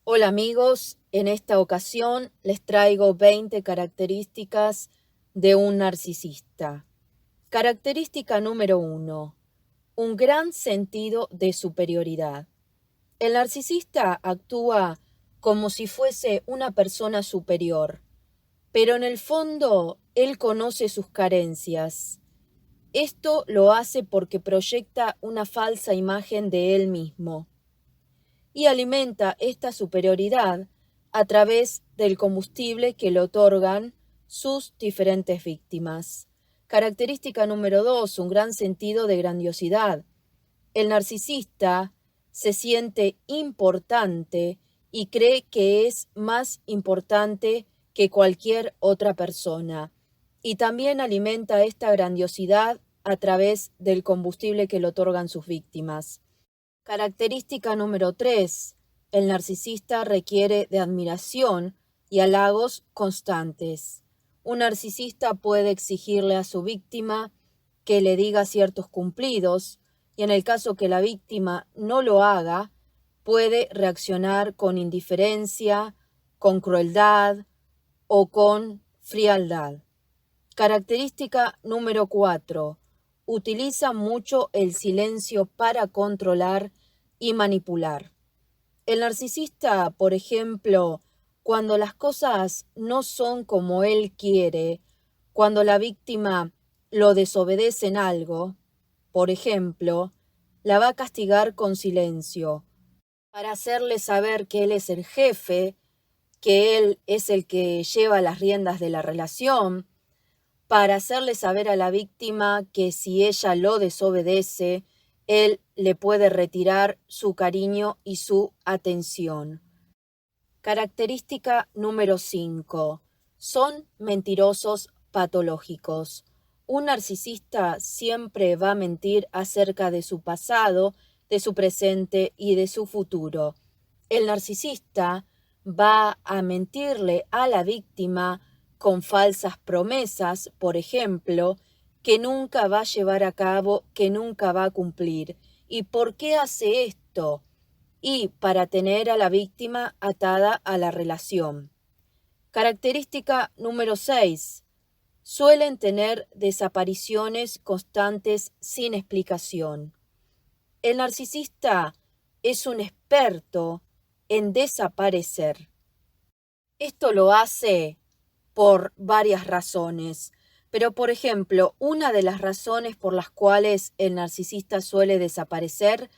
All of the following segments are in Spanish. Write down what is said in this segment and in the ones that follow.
Hola amigos, en esta ocasión les traigo 20 características de un narcisista. Característica número 1. Un gran sentido de superioridad. El narcisista actúa como si fuese una persona superior, pero en el fondo él conoce sus carencias. Esto lo hace porque proyecta una falsa imagen de él mismo y alimenta esta superioridad a través del combustible que le otorgan sus diferentes víctimas. Característica número 2, un gran sentido de grandiosidad. El narcisista se siente importante y cree que es más importante que cualquier otra persona. Y también alimenta esta grandiosidad a través del combustible que le otorgan sus víctimas. Característica número 3. El narcisista requiere de admiración y halagos constantes. Un narcisista puede exigirle a su víctima que le diga ciertos cumplidos y en el caso que la víctima no lo haga, puede reaccionar con indiferencia, con crueldad o con frialdad. Característica número 4. Utiliza mucho el silencio para controlar y manipular. El narcisista, por ejemplo, cuando las cosas no son como él quiere, cuando la víctima lo desobedece en algo, por ejemplo, la va a castigar con silencio, para hacerle saber que él es el jefe, que él es el que lleva las riendas de la relación, para hacerle saber a la víctima que si ella lo desobedece, él le puede retirar su cariño y su atención. Característica número 5. Son mentirosos patológicos. Un narcisista siempre va a mentir acerca de su pasado, de su presente y de su futuro. El narcisista va a mentirle a la víctima con falsas promesas, por ejemplo, que nunca va a llevar a cabo, que nunca va a cumplir. ¿Y por qué hace esto? Y para tener a la víctima atada a la relación. Característica número 6. Suelen tener desapariciones constantes sin explicación. El narcisista es un experto en desaparecer. Esto lo hace por varias razones, pero por ejemplo, una de las razones por las cuales el narcisista suele desaparecer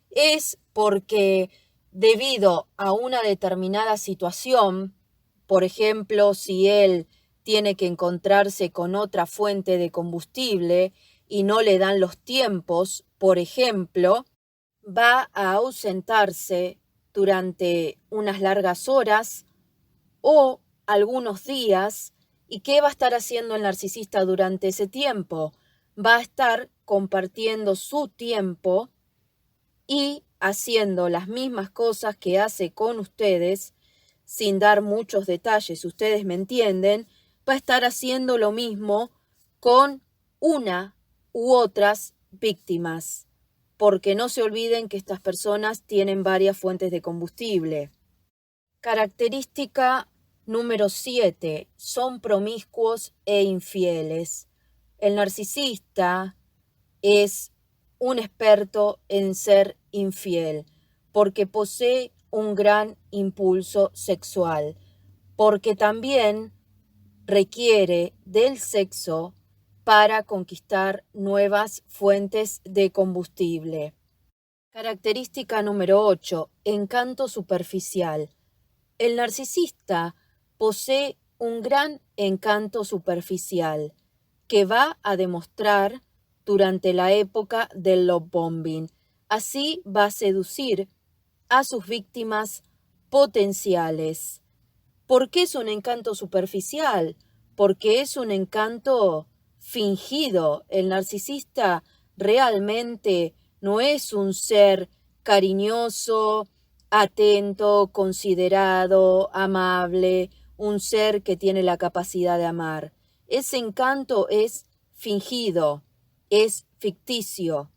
es porque debido a una determinada situación, por ejemplo, si él tiene que encontrarse con otra fuente de combustible y no le dan los tiempos, por ejemplo, va a ausentarse durante unas largas horas o algunos días. ¿Y qué va a estar haciendo el narcisista durante ese tiempo? Va a estar compartiendo su tiempo y haciendo las mismas cosas que hace con ustedes, sin dar muchos detalles, ustedes me entienden, va a estar haciendo lo mismo con una u otras víctimas, porque no se olviden que estas personas tienen varias fuentes de combustible. Característica número 7. Son promiscuos e infieles. El narcisista es un experto en ser infiel, porque posee un gran impulso sexual, porque también requiere del sexo para conquistar nuevas fuentes de combustible. Característica número 8. Encanto superficial. El narcisista posee un gran encanto superficial que va a demostrar durante la época del love bombing. Así va a seducir a sus víctimas potenciales. ¿Por qué es un encanto superficial? Porque es un encanto fingido. El narcisista realmente no es un ser cariñoso, atento, considerado, amable, un ser que tiene la capacidad de amar. Ese encanto es fingido, es ficticio.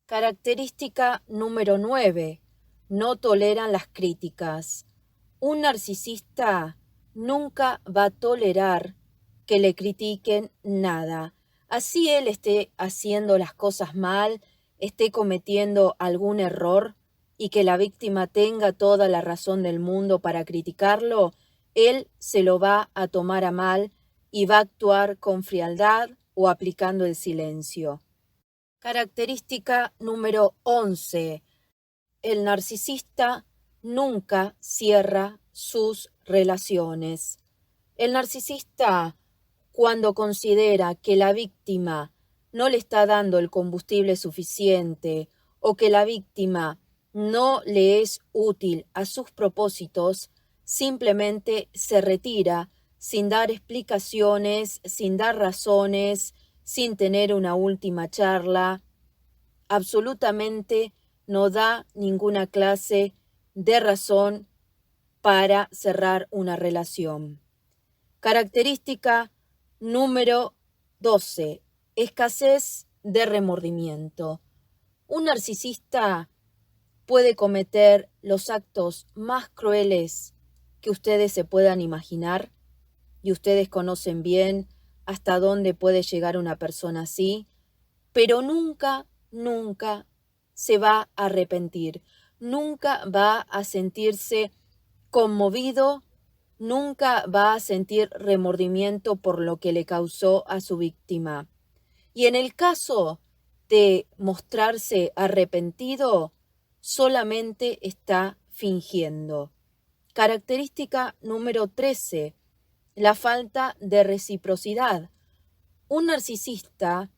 Característica número 9. no toleran las críticas. Un narcisista nunca va a tolerar que le critiquen nada. Así él esté haciendo las cosas mal, esté cometiendo algún error y que la víctima tenga toda la razón del mundo para criticarlo, él se lo va a tomar a mal y va a actuar con frialdad o aplicando el silencio. Característica número 11. El narcisista nunca cierra sus relaciones. El narcisista, cuando considera que la víctima no le está dando el combustible suficiente o que la víctima no le es útil a sus propósitos, simplemente se retira sin dar explicaciones, sin dar razones, sin tener una última charla. Absolutamente no da ninguna clase de razón para cerrar una relación. Característica número 12. Escasez de remordimiento. Un narcisista puede cometer los actos más crueles que ustedes se puedan imaginar, y ustedes conocen bien hasta dónde puede llegar una persona así, pero nunca se va a arrepentir, nunca va a sentirse conmovido, nunca va a sentir remordimiento por lo que le causó a su víctima. Y en el caso de mostrarse arrepentido, solamente está fingiendo. Característica número 13. La falta de reciprocidad. Un narcisista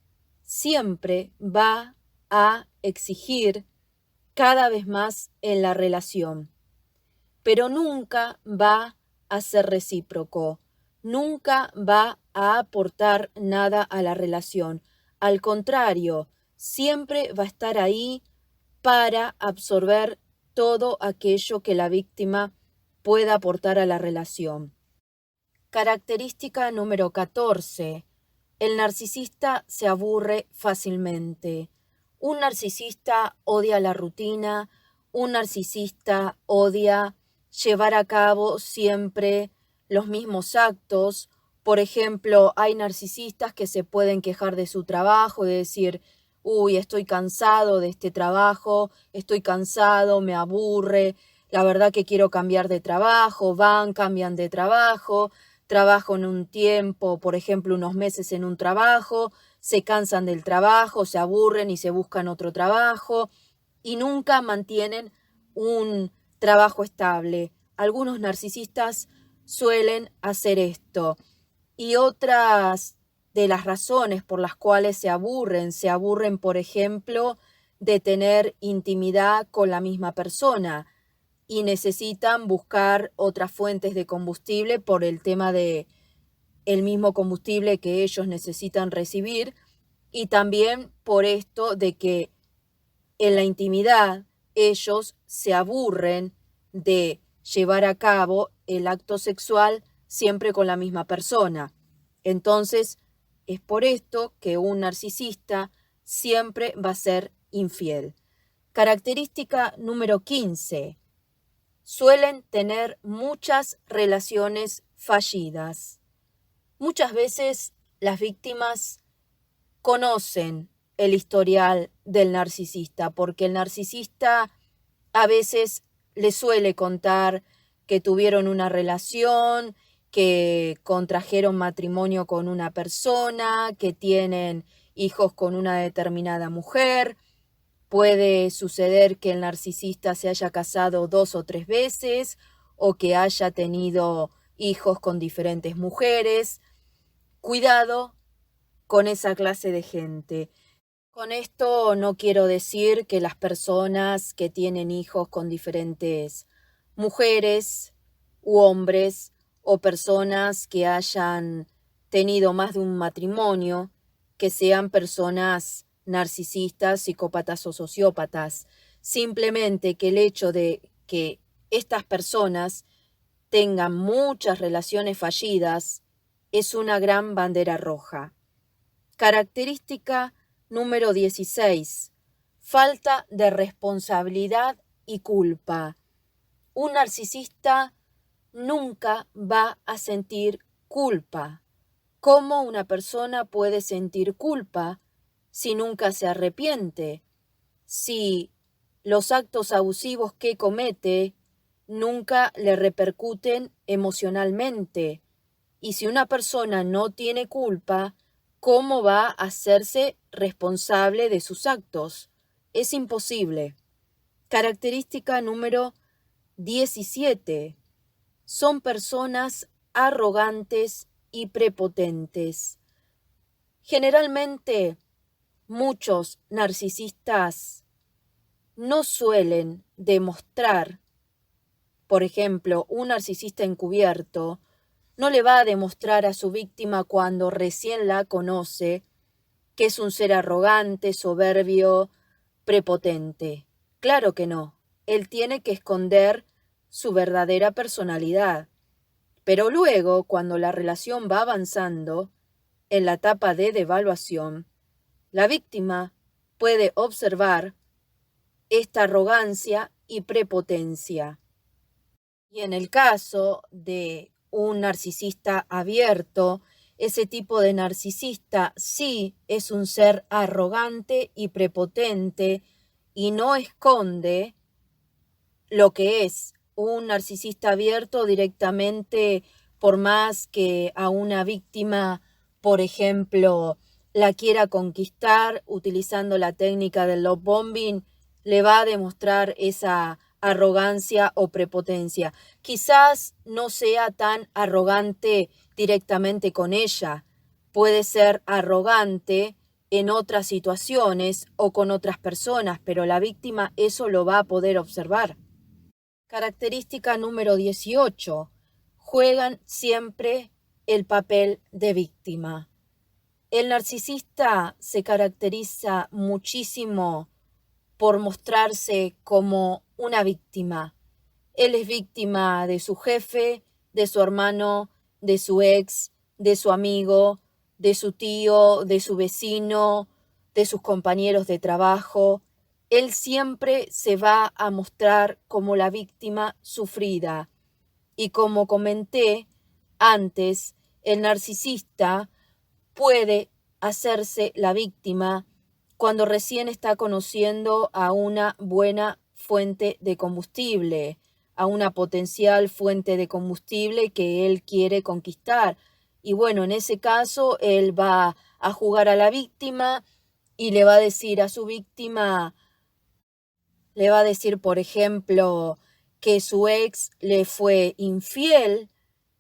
siempre va a exigir cada vez más en la relación, pero nunca va a ser recíproco, nunca va a aportar nada a la relación. Al contrario, siempre va a estar ahí para absorber todo aquello que la víctima pueda aportar a la relación. Característica número 14. El narcisista se aburre fácilmente. Un narcisista odia la rutina, un narcisista odia llevar a cabo siempre los mismos actos. Por ejemplo, hay narcisistas que se pueden quejar de su trabajo, de decir, uy, estoy cansado de este trabajo, estoy cansado, me aburre, la verdad que quiero cambiar de trabajo, cambian de trabajo en un tiempo, por ejemplo, unos meses en un trabajo, se cansan del trabajo, se aburren y se buscan otro trabajo y nunca mantienen un trabajo estable. Algunos narcisistas suelen hacer esto. Y otras de las razones por las cuales se aburren, por ejemplo, de tener intimidad con la misma persona y necesitan buscar otras fuentes de combustible por el tema de el mismo combustible que ellos necesitan recibir y también por esto de que en la intimidad ellos se aburren de llevar a cabo el acto sexual siempre con la misma persona. Entonces, es por esto que un narcisista siempre va a ser infiel. Característica número 15. Suelen tener muchas relaciones fallidas. Muchas veces las víctimas conocen el historial del narcisista, porque el narcisista a veces le suele contar que tuvieron una relación, que contrajeron matrimonio con una persona, que tienen hijos con una determinada mujer. Puede suceder que el narcisista se haya casado 2 o 3 veces o que haya tenido hijos con diferentes mujeres. Cuidado con esa clase de gente. Con esto no quiero decir que las personas que tienen hijos con diferentes mujeres u hombres o personas que hayan tenido más de un matrimonio, que sean personas narcisistas, psicópatas o sociópatas. Simplemente que el hecho de que estas personas tengan muchas relaciones fallidas es una gran bandera roja. Característica número 16. Falta de responsabilidad y culpa. Un narcisista nunca va a sentir culpa. ¿Cómo una persona puede sentir culpa si nunca se arrepiente? Si los actos abusivos que comete nunca le repercuten emocionalmente. Y si una persona no tiene culpa, ¿cómo va a hacerse responsable de sus actos? Es imposible. Característica número 17. Son personas arrogantes y prepotentes. Generalmente, muchos narcisistas no suelen demostrar, por ejemplo, un narcisista encubierto no le va a demostrar a su víctima cuando recién la conoce que es un ser arrogante, soberbio, prepotente. Claro que no. Él tiene que esconder su verdadera personalidad. Pero luego, cuando la relación va avanzando, en la etapa de devaluación, la víctima puede observar esta arrogancia y prepotencia. Y en el caso de un narcisista abierto, ese tipo de narcisista sí es un ser arrogante y prepotente y no esconde lo que es un narcisista abierto directamente, por más que a una víctima, por ejemplo, la quiera conquistar utilizando la técnica del love bombing, le va a demostrar esa arrogancia o prepotencia. Quizás no sea tan arrogante directamente con ella, puede ser arrogante en otras situaciones o con otras personas, pero la víctima eso lo va a poder observar. Característica número 18. Juegan siempre el papel de víctima. El narcisista se caracteriza muchísimo por mostrarse como una víctima. Él es víctima de su jefe, de su hermano, de su ex, de su amigo, de su tío, de su vecino, de sus compañeros de trabajo. Él siempre se va a mostrar como la víctima sufrida. Y como comenté antes, el narcisista puede hacerse la víctima cuando recién está conociendo a una buena fuente de combustible, a una potencial fuente de combustible que él quiere conquistar. Y bueno, en ese caso, él va a jugar a la víctima y le va a decir a su víctima, le va a decir, por ejemplo, que su ex le fue infiel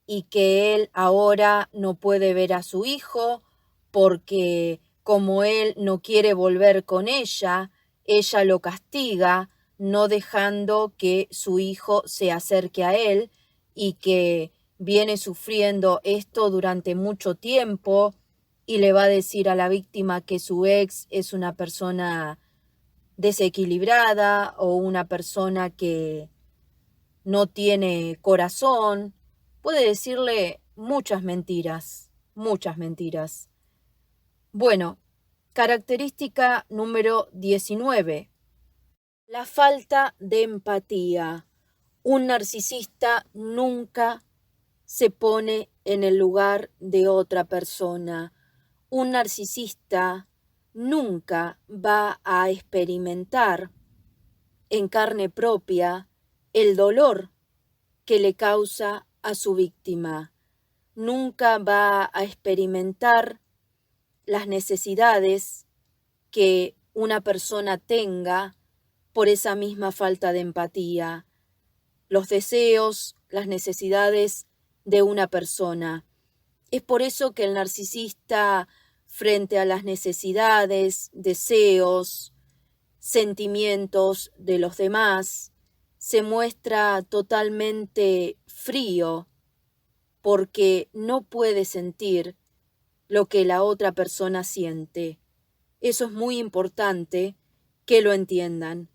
y que él ahora no puede ver a su hijo porque como él no quiere volver con ella lo castiga, no dejando que su hijo se acerque a él y que viene sufriendo esto durante mucho tiempo y le va a decir a la víctima que su ex es una persona desequilibrada o una persona que no tiene corazón. Puede decirle muchas mentiras, muchas mentiras. Bueno, característica número 19. La falta de empatía. Un narcisista nunca se pone en el lugar de otra persona. Un narcisista nunca va a experimentar en carne propia el dolor que le causa a su víctima. Nunca va a experimentar las necesidades que una persona tenga por esa misma falta de empatía, los deseos, las necesidades de una persona. Es por eso que el narcisista, frente a las necesidades, deseos, sentimientos de los demás, se muestra totalmente frío porque no puede sentir lo que la otra persona siente. Eso es muy importante que lo entiendan.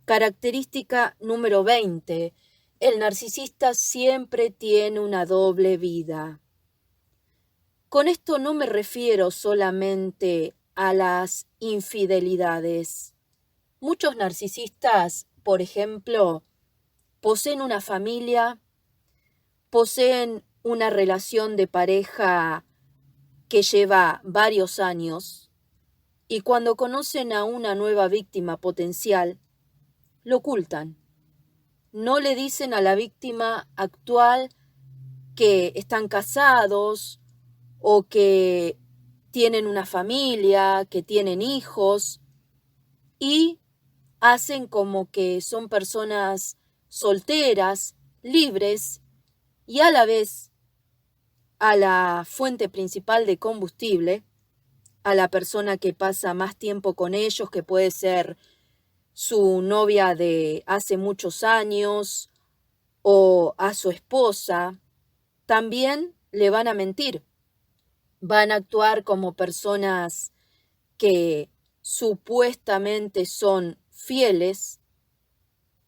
Característica número 20. El narcisista siempre tiene una doble vida. Con esto no me refiero solamente a las infidelidades. Muchos narcisistas por ejemplo, poseen una familia, poseen una relación de pareja que lleva varios años, y cuando conocen a una nueva víctima potencial, lo ocultan. No le dicen a la víctima actual que están casados o que tienen una familia, que tienen hijos, y hacen como que son personas solteras, libres, y a la vez a la fuente principal de combustible, a la persona que pasa más tiempo con ellos, que puede ser su novia de hace muchos años o a su esposa, también le van a mentir. Van a actuar como personas que supuestamente son fieles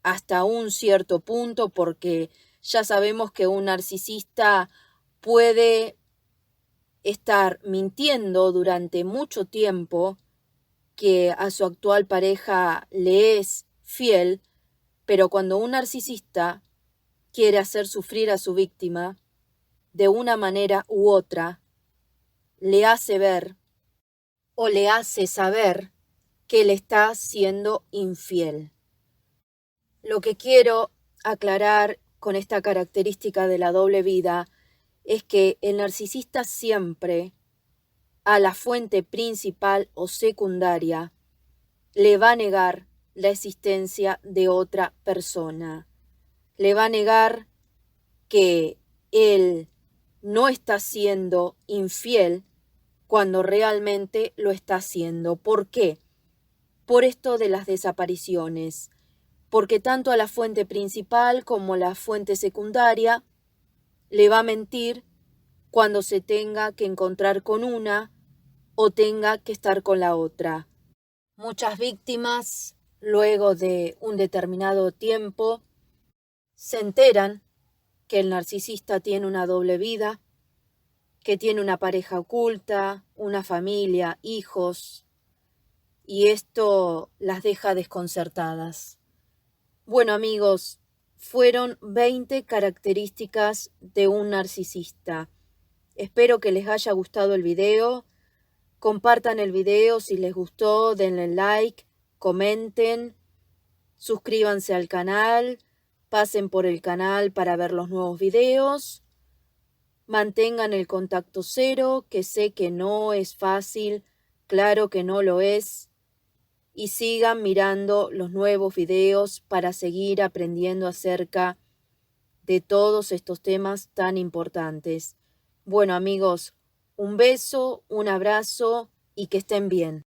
hasta un cierto punto, porque ya sabemos que un narcisista puede estar mintiendo durante mucho tiempo que a su actual pareja le es fiel, pero cuando un narcisista quiere hacer sufrir a su víctima, de una manera u otra, le hace ver o le hace saber que le está siendo infiel. Lo que quiero aclarar con esta característica de la doble vida es que el narcisista siempre a la fuente principal o secundaria le va a negar la existencia de otra persona. Le va a negar que él no está siendo infiel cuando realmente lo está haciendo. ¿Por qué? Por esto de las desapariciones. Porque tanto a la fuente principal como a la fuente secundaria le va a mentir cuando se tenga que encontrar con una o tenga que estar con la otra. Muchas víctimas, luego de un determinado tiempo, se enteran que el narcisista tiene una doble vida, que tiene una pareja oculta, una familia, hijos, y esto las deja desconcertadas. Bueno, amigos, fueron 20 características de un narcisista. Espero que les haya gustado el video. Compartan el video si les gustó, denle like, comenten, suscríbanse al canal, pasen por el canal para ver los nuevos videos. Mantengan el contacto cero, que sé que no es fácil, claro que no lo es. Y sigan mirando los nuevos videos para seguir aprendiendo acerca de todos estos temas tan importantes. Bueno, amigos, un beso, un abrazo y que estén bien.